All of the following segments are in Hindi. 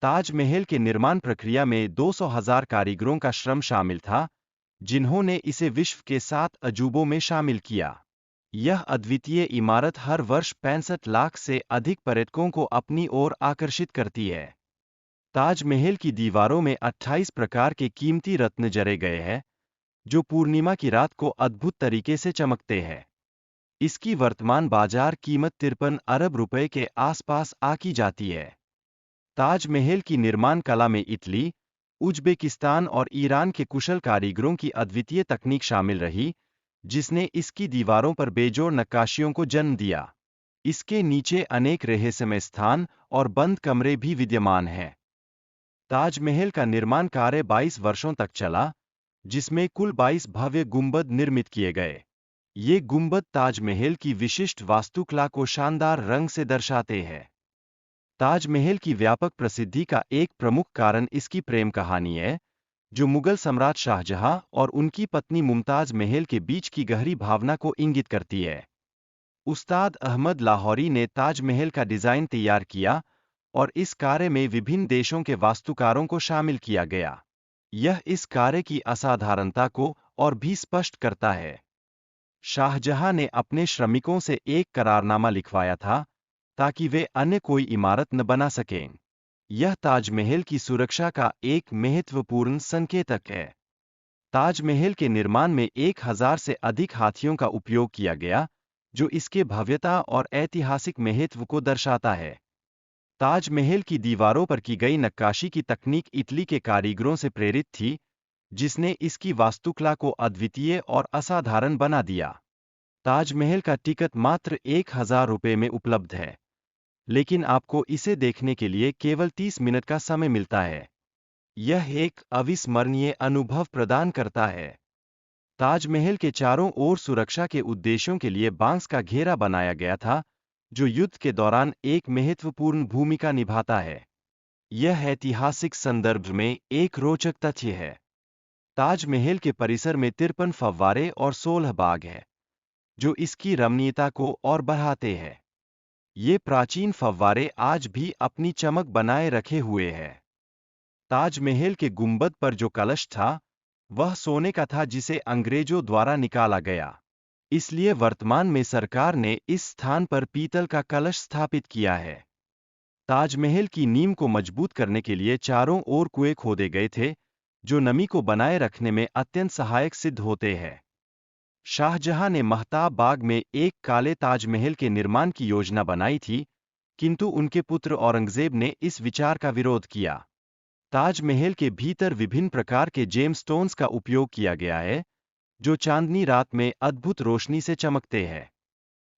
ताजमहल के निर्माण प्रक्रिया में 200,000 कारीगरों का श्रम शामिल था, जिन्होंने इसे विश्व के 7 अजूबों में शामिल किया। यह अद्वितीय इमारत हर वर्ष 65 लाख से अधिक पर्यटकों को अपनी ओर आकर्षित करती है। ताजमहल की दीवारों में 28 प्रकार के कीमती रत्न जड़े गए हैं, जो पूर्णिमा की रात को अद्भुत तरीके से चमकते हैं। इसकी वर्तमान बाजार कीमत 53 अरब रुपए के आसपास आकी जाती है। ताजमहल की निर्माण कला में इटली, उज़्बेकिस्तान और ईरान के कुशल कारीगरों की अद्वितीय तकनीक शामिल रही, जिसने इसकी दीवारों पर बेजोड़ नक्काशियों को जन्म दिया। इसके नीचे अनेक रहस्यमय स्थान और बंद कमरे भी विद्यमान हैं। ताजमहल का निर्माण कार्य 22 वर्षों तक चला, जिसमें कुल 22 भव्य गुंबद निर्मित किए गए। ये गुंबद ताजमहल की विशिष्ट वास्तुकला को शानदार रंग से दर्शाते हैं। ताजमहल की व्यापक प्रसिद्धि का एक प्रमुख कारण इसकी प्रेम कहानी है, जो मुगल सम्राट शाहजहां और उनकी पत्नी मुमताज महल के बीच की गहरी भावना को इंगित करती है। उस्ताद अहमद लाहौरी ने ताजमहल का डिजाइन तैयार किया और इस कार्य में विभिन्न देशों के वास्तुकारों को शामिल किया गया। यह इस कार्य की असाधारणता को और भी स्पष्ट करता है। शाहजहां ने अपने श्रमिकों से एक करारनामा लिखवाया था, ताकि वे अन्य कोई इमारत न बना सकें। यह ताजमहल की सुरक्षा का एक महत्वपूर्ण संकेतक है। ताजमहल के निर्माण में 1000 से अधिक हाथियों का उपयोग किया गया, जो इसके भव्यता और ऐतिहासिक महत्व को दर्शाता है। ताजमहल की दीवारों पर की गई नक्काशी की तकनीक इटली के कारीगरों से प्रेरित थी, जिसने इसकी वास्तुकला को अद्वितीय और असाधारण बना दिया। ताजमहल का टिकट मात्र 1000 रुपये में उपलब्ध है, लेकिन आपको इसे देखने के लिए केवल 30 मिनट का समय मिलता है। यह एक अविस्मरणीय अनुभव प्रदान करता है। ताजमहल के चारों ओर सुरक्षा के उद्देश्यों के लिए बांस का घेरा बनाया गया था, जो युद्ध के दौरान एक महत्वपूर्ण भूमिका निभाता है। यह ऐतिहासिक संदर्भ में एक रोचक तथ्य है। ताजमहल के परिसर में 53 फव्वारे और 16 बाग हैं, जो इसकी रमणीयता को और बढ़ाते हैं। ये प्राचीन फव्वारे आज भी अपनी चमक बनाए रखे हुए हैं। ताजमहल के गुंबद पर जो कलश था, वह सोने का था, जिसे अंग्रेजों द्वारा निकाला गया। इसलिए वर्तमान में सरकार ने इस स्थान पर पीतल का कलश स्थापित किया है। ताजमहल की नींव को मजबूत करने के लिए चारों ओर कुएं खोदे गए थे, जो नमी को बनाए रखने में अत्यंत सहायक सिद्ध होते हैं। शाहजहां ने महताब बाग में एक काले ताजमहल के निर्माण की योजना बनाई थी, किंतु उनके पुत्र औरंगजेब ने इस विचार का विरोध किया। ताजमहल के भीतर विभिन्न प्रकार के जेमस्टोन्स का उपयोग किया गया है, जो चांदनी रात में अद्भुत रोशनी से चमकते हैं।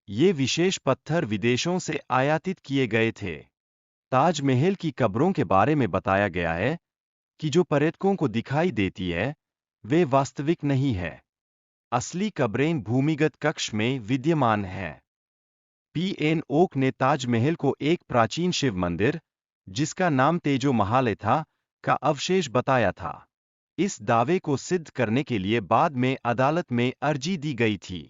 ये विशेष पत्थर विदेशों से आयातित किए गए थे। ताजमहल की कब्रों के बारे में बताया गया है कि जो पर्यटकों को दिखाई देती है, वे वास्तविक नहीं है। असली कब्रें भूमिगत कक्ष में विद्यमान हैं। पीएन ओक ने ताजमहल को एक प्राचीन शिव मंदिर, जिसका नाम तेजो महाल था, का अवशेष बताया था। इस दावे को सिद्ध करने के लिए बाद में अदालत में अर्जी दी गई थी।